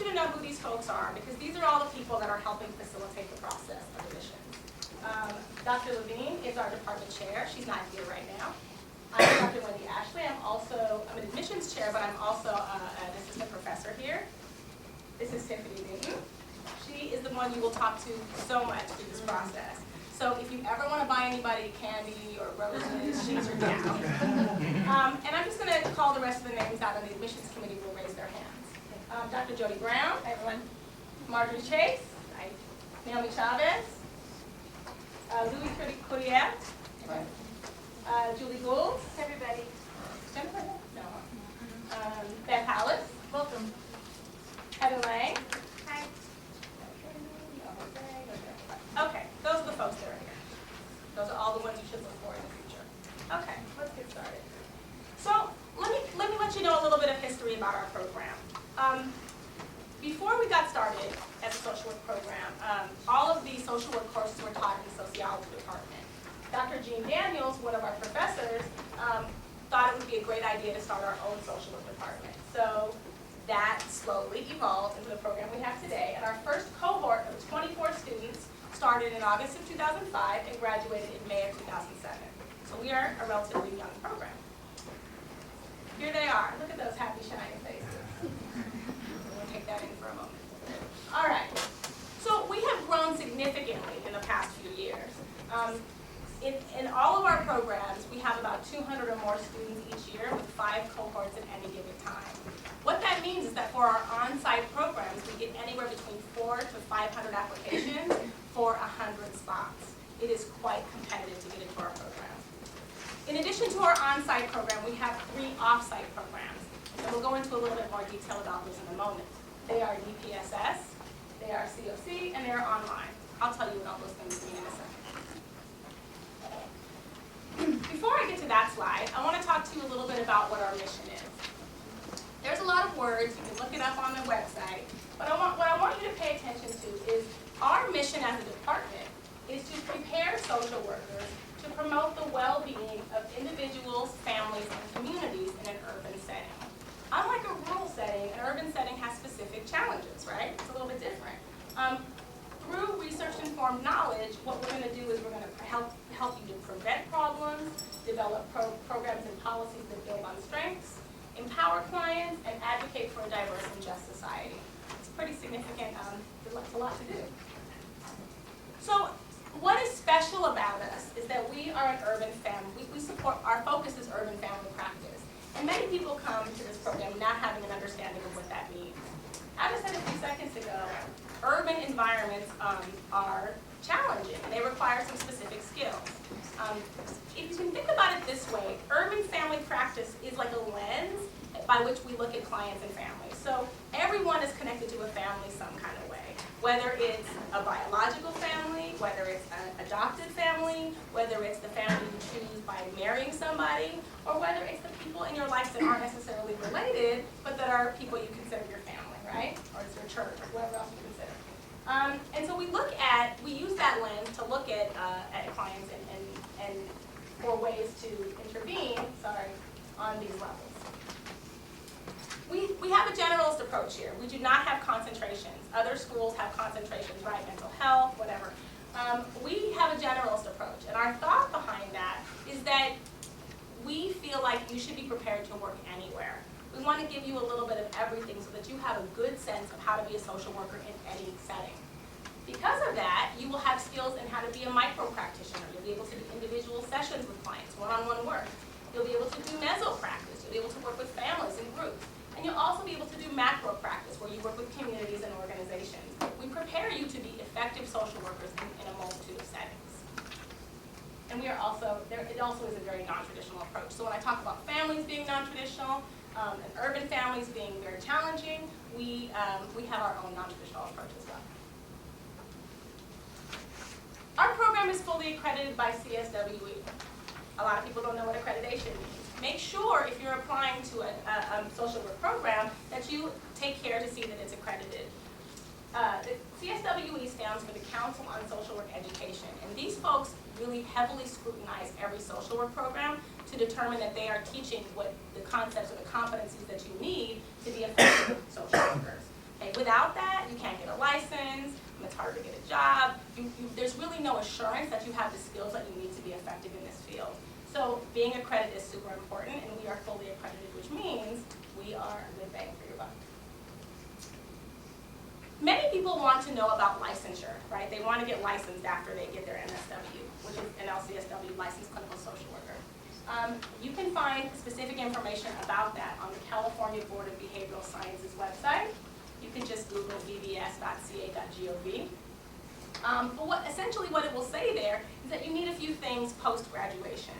you to know who these folks are because these are all the people that are helping facilitate the process of admissions. Dr. Levine is our department chair. She's not here right now. I'm Dr. Wendy Ashley. I'm an admissions chair, but I'm also an assistant professor here. This is Tiffany Newton. She is the one you will talk to so much through this process. So if you ever want to buy anybody candy or roses, she's your gal. And I'm just going to call the rest of the names out, and the admissions committee will raise their hands. Dr. Jody Brown. Hi, everyone. Marjorie Chase. Hi. Naomi Chavez. Louis Courier. Julie Gould. Everybody. Jennifer? No. Beth Hallis. Welcome. Heather Lang. Hi. Okay, those are the folks that are here. Those are all the ones you should look for in the future. Okay, let's get started. So let me let you know a little bit of history about our program. Before we got started as a social work program, all of the social work courses were taught in the sociology department. Dr. Jean Daniels, one of our professors, thought it would be a great idea to start our own social work department. So that slowly evolved into the program we have today. And our first cohort of 24 students started in August of 2005 and graduated in May of 2007. So we are a relatively young program. Here they are. Look at those happy, shining faces. We'll take that in for a moment. All right. So we have grown significantly in the past few years. In all of our programs, we have about 200 or more students each year with 5 cohorts at any given time. What that means is that for our on-site programs, we get anywhere between 400 to 500 applications for 100 spots. It is quite competitive to get into our program. In addition to our on-site program, we have 3 off-site programs. And we'll go into a little bit more detail about those in a moment. They are DPSS, they are COC, and they are online. I'll tell you what all those things mean in a second. Before I get to that slide, I want to talk to you a little bit about what our mission is. There's a lot of words, you can look it up on the website, but what I want you to pay attention to is our mission as a department is to prepare social workers to promote the well-being of individuals, families, and communities in an urban setting. Unlike a rural setting, an urban setting has specific challenges, right? It's a little bit different. Through research-informed knowledge, what we're going to do is we're going to help you to prevent problems, develop programs and policies that build on strengths, empower clients, and advocate for a diverse and just society. It's pretty significant. It's a lot to do. So what is special about us is that we are an urban family. We support, our focus is urban family practice. And many people come to this program not having an understanding of what that means. As I said a few seconds ago, urban environments are challenging. They require some specific skills. If you can think about it this way, urban family practice is like a lens by which we look at clients and families. So everyone is connected to a family some kind of way. Whether it's a biological family, whether it's an adopted family, whether it's the family you choose by marrying somebody, or whether it's the people in your life that aren't necessarily related, but that are people you consider your family, right? Or it's your church, or whoever else you consider. And so we use that lens to look at clients and for ways to intervene, on these levels. We have a generalist approach here. We do not have concentrations. Other schools have concentrations, right? Mental health, whatever. We have a generalist approach, and our thought behind that is that we feel like you should be prepared to work anywhere. We want to give you a little bit of everything so that you have a good sense of how to be a social worker in any setting. Because of that, you will have skills in how to be a micro-practitioner. You'll be able to do individual sessions with clients, one-on-one work. You'll be able to do meso-practice. You'll be able to work with families and groups. And you'll also be able to do macro-practice, where you work with communities and organizations. We prepare you to be effective social workers in a multitude of settings. And we are also, it also is a very non-traditional approach. So when I talk about families being non-traditional, and urban families being very challenging, we have our own non-traditional approach as well. Our program is fully accredited by CSWE. A lot of people don't know what accreditation means. Make sure if you're applying to a social work program that you take care to see that it's accredited. The CSWE stands for the Council on Social Work Education, and these folks really heavily scrutinize every social work program to determine that they are teaching what the concepts or the competencies that you need to be effective social workers. Okay, without that, you can't get a license, and it's harder to get a job. There's really no assurance that you have the skills that you need to be effective in this field. So being accredited is super important, and we are fully accredited, which means we are a good bang for your buck. Many people want to know about licensure, right? They want to get licensed after they get their MSW, which is an LCSW, Licensed Clinical Social Worker. You can find specific information about that on the California Board of Behavioral Sciences website. You can just Google bbs.ca.gov. But essentially what it will say there is that you need a few things post-graduation.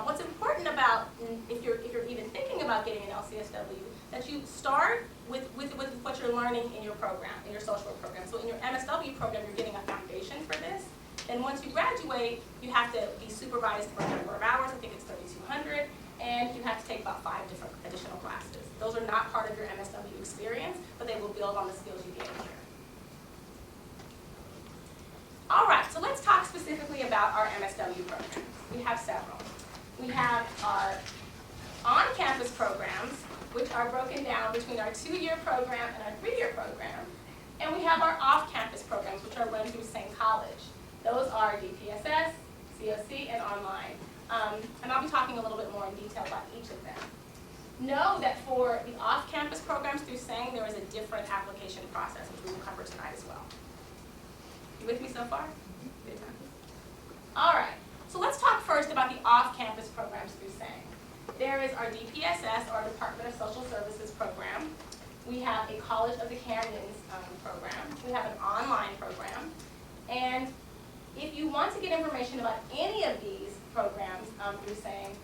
What's important about, if you're even thinking about getting an LCSW, that you start with what you're learning in your program, in your social work program. So in your MSW program, you're getting a foundation for this. Then once you graduate, you have to be supervised for a number of hours. I think it's 3,200, and you have to take about 5 different additional classes. Those are not part of your MSW experience, but they will build on the skills you gain here. All right, so let's talk specifically about our MSW programs. We have several. We have our on-campus programs, which are broken down between our 2-year program and our 3-year program. And we have our off-campus programs, which are run through Same College. Those are DPSS, COC, and online. And I'll be talking a little bit more in detail about each of them. Know that for the off-campus programs through SANG, there is a different application process, which we will cover tonight as well. You with me so far? Good time. All right. So let's talk first about the off-campus programs through SANG. There is our DPSS, our Department of Social Services program. We have a College of the Canyons program. We have an online program. And if you want to get information about any of these programs through SANG,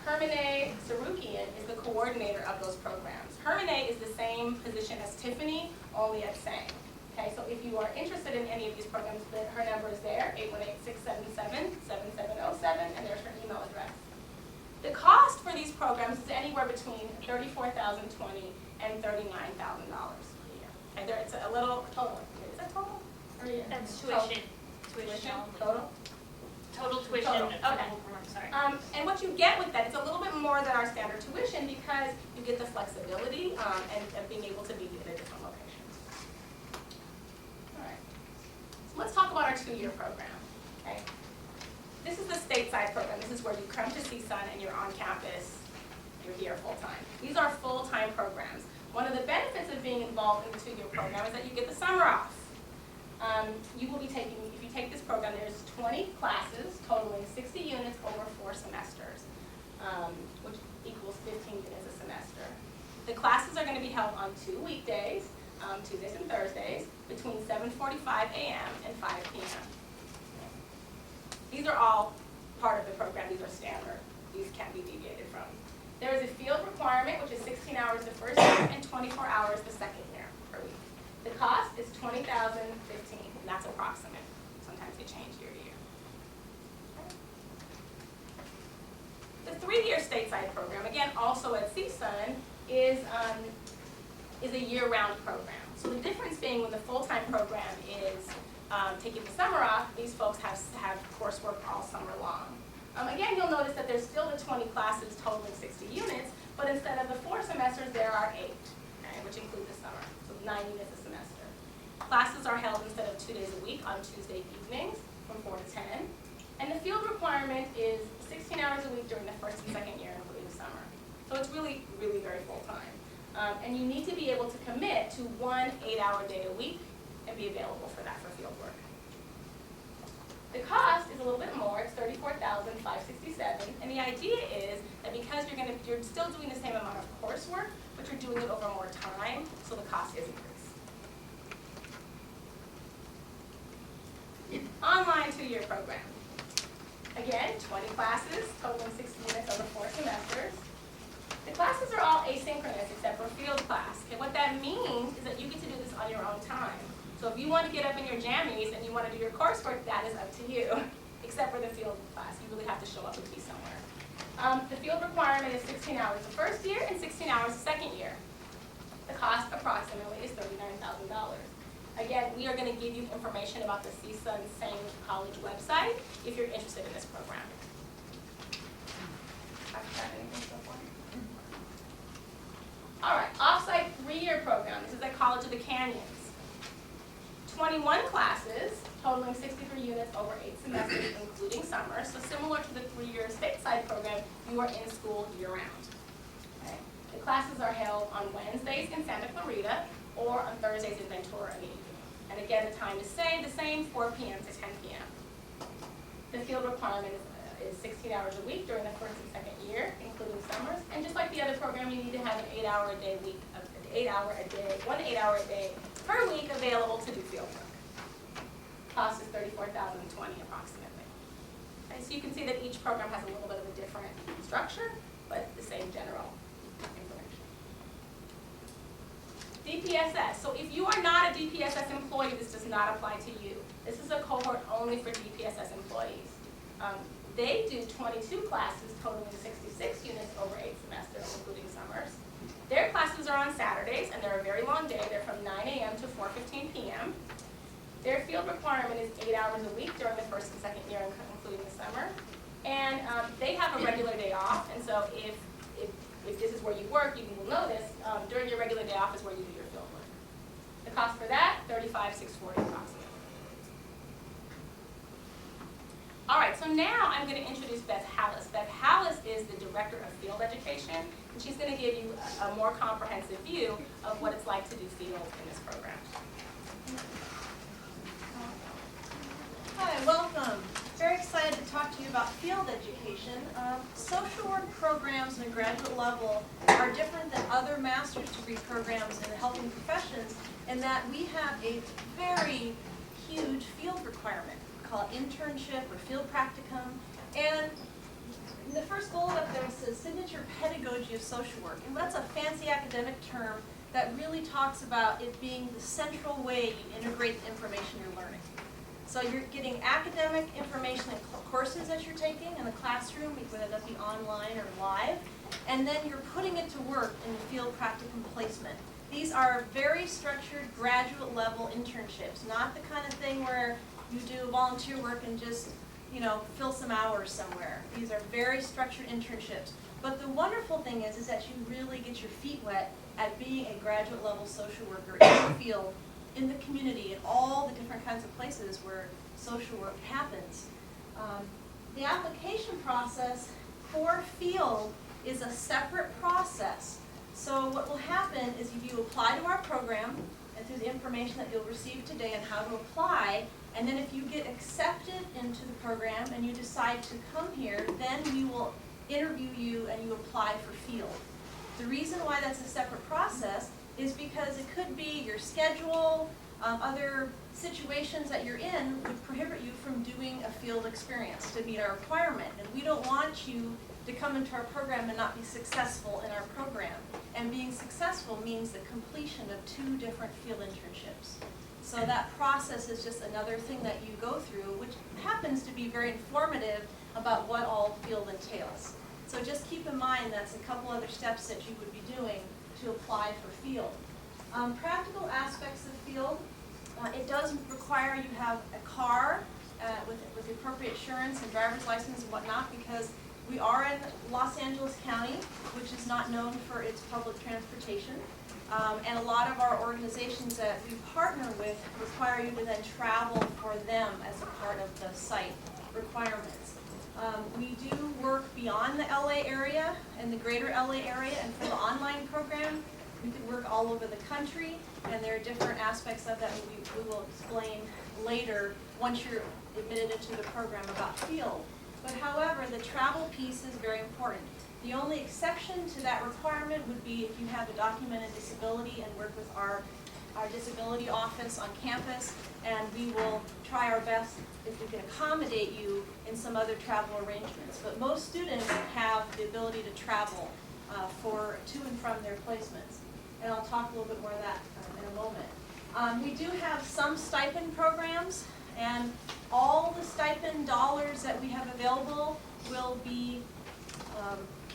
Hermine Sarukian is the coordinator of those programs. Hermine is the same position as Tiffany, only at SANG. Okay, so if you are interested in any of these programs, her number is there, 818-677-7707, and there's her email address. The cost for these programs is anywhere between $34,020 and $39,000 a year. Okay, it's a little total. Is that total? Or yeah. That's tuition. Tuition. Total? Total tuition. Total. Okay. Sorry. And what you get with that, it's a little bit more than our standard tuition because you get the flexibility and being able to be in a different location. All right. So let's talk about our 2-year program. Okay. This is the stateside program. This is where you come to CSUN and you're on campus. You're here full-time. These are full-time programs. One of the benefits of being involved in the 2-year program is that you get the summer off. You will be taking, if you take this program, there's 20 classes totaling 60 units over 4 semesters, which equals 15 units a semester. The classes are going to be held on 2 weekdays, Tuesdays and Thursdays, between 7:45 a.m. and 5 p.m. These are all part of the program. These are standard. These can't be deviated from. There is a field requirement, which is 16 hours the first year and 24 hours the second year per week. The cost is $20,015, and that's approximate. Sometimes they change year to year. The 3-year stateside program, again, also at CSUN, is a year-round program. So the difference being when the full-time program is taking the summer off, these folks have coursework all summer long. Again, you'll notice that there's still the 20 classes totaling 60 units, but instead of the 4 semesters, there are 8, okay, which include the summer, so 9 units a semester. Classes are held instead of 2 days a week on Tuesday evenings from 4 to 10, and the field requirement is 16 hours a week during the first and second year, including summer. So it's really, really very full-time. And you need to be able to commit to 1 8-hour day a week and be available for that for field work. The cost is a little bit more. It's $34,567, and the idea is that because you're still doing the same amount of coursework, but you're doing it over more time, so the cost is increased. Online 2-year program. Again, 20 classes, totaling 60 units over 4 semesters. The classes are all asynchronous except for field class. And what that means is that you get to do this on your own time. So if you want to get up in your jammies and you want to do your coursework, that is up to you, except for the field class. You really have to show up and be somewhere. The field requirement is 16 hours the first year and 16 hours the second year. The cost approximately is $39,000. Again, we are going to give you information about the CSUN SANG College website if you're interested in this program. All right, off-site 3-year program. This is at College of the Canyons. 21 classes, totaling 63 units over 8 semesters, including summer. So similar to the 3-year stateside program, you are in school year-round. Okay? The classes are held on Wednesdays in Santa Clarita or on Thursdays in Ventura and Eden. And again, the time is the same, 4 p.m. to 10 p.m. The field requirement is 16 hours a week during the first and second year, including summers. And just like the other program, you need to have an 1 8 a day per week available to do field work. Cost is $34,020 approximately. Okay, so you can see that each program has a little bit of a different structure, but the same general information. DPSS. So if you are not a DPSS employee, this does not apply to you. This is a cohort only for DPSS employees. They do 22 classes totaling 66 units over 8 semesters, including summers. Their classes are on Saturdays, and they're a very long day. They're from 9 a.m. to 4:15 p.m. Their field requirement is 8 hours a week during the first and second year, including the summer. And they have a regular day off, and so if this is where you work, you will know this, during your regular day off is where you do your field work. The cost for that, $35,640 approximately. All right, so now I'm going to introduce Beth Hallis. Beth Hallis is the Director of Field Education, and she's going to give you a more comprehensive view of what it's like to do field in this program. Hi, welcome. Very excited to talk to you about field education. Social work programs at a graduate level are different than other master's degree programs in the helping professions in that we have a very huge field requirement. Call it internship or field practicum, and the first goal up there says signature pedagogy of social work, and that's a fancy academic term that really talks about it being the central way you integrate the information you're learning. So you're getting academic information in courses that you're taking in the classroom, whether that be online or live, and then you're putting it to work in the field practicum placement. These are very structured graduate level internships, not the kind of thing where you do volunteer work and just, fill some hours somewhere. These are very structured internships. But the wonderful thing is that you really get your feet wet at being a graduate level social worker in the field, in the community, in all the different kinds of places where social work happens. The application process for field is a separate process. So what will happen is if you apply to our program, and through the information that you'll receive today on how to apply, and then if you get accepted into the program and you decide to come here, then we will interview you and you apply for field. The reason why that's a separate process is because it could be your schedule, other situations that you're in would prohibit you from doing a field experience to meet our requirement. And we don't want you to come into our program and not be successful in our program. And being successful means the completion of 2 different field internships. So that process is just another thing that you go through, which happens to be very informative about what all field entails. So just keep in mind that's a couple other steps that you would be doing to apply for field. Practical aspects of field, it does require you have a car with the appropriate insurance and driver's license and whatnot, because we are in Los Angeles County, which is not known for its public transportation. And a lot of our organizations that we partner with require you to then travel for them as a part of the site requirements. We do work beyond the LA area and the greater LA area, and for the online program, we can work all over the country, and there are different aspects of that we will explain later once you're admitted into the program about field. But however, the travel piece is very important. The only exception to that requirement would be if you have a documented disability and work with our disability office on campus, and we will try our best if we can accommodate you in some other travel arrangements. But most students have the ability to travel to and from their placements. And I'll talk a little bit more of that in a moment. We do have some stipend programs, and all the stipend dollars that we have available will be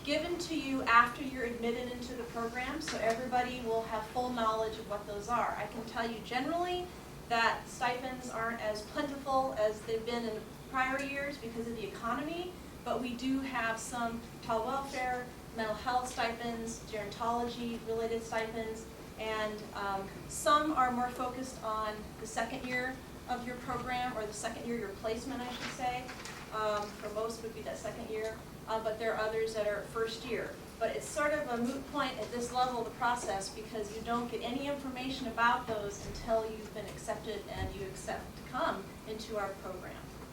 given to you after you're admitted into the program, so everybody will have full knowledge of what those are. I can tell you generally that stipends aren't as plentiful as they've been in prior years because of the economy, but we do have some child welfare, mental health stipends, gerontology related stipends, And some are more focused on the second year of your program, or the second year, your placement, I should say. For most would be that second year, but there are others that are first year. But it's sort of a moot point at this level of the process because you don't get any information about those until you've been accepted and you accept to come into our program.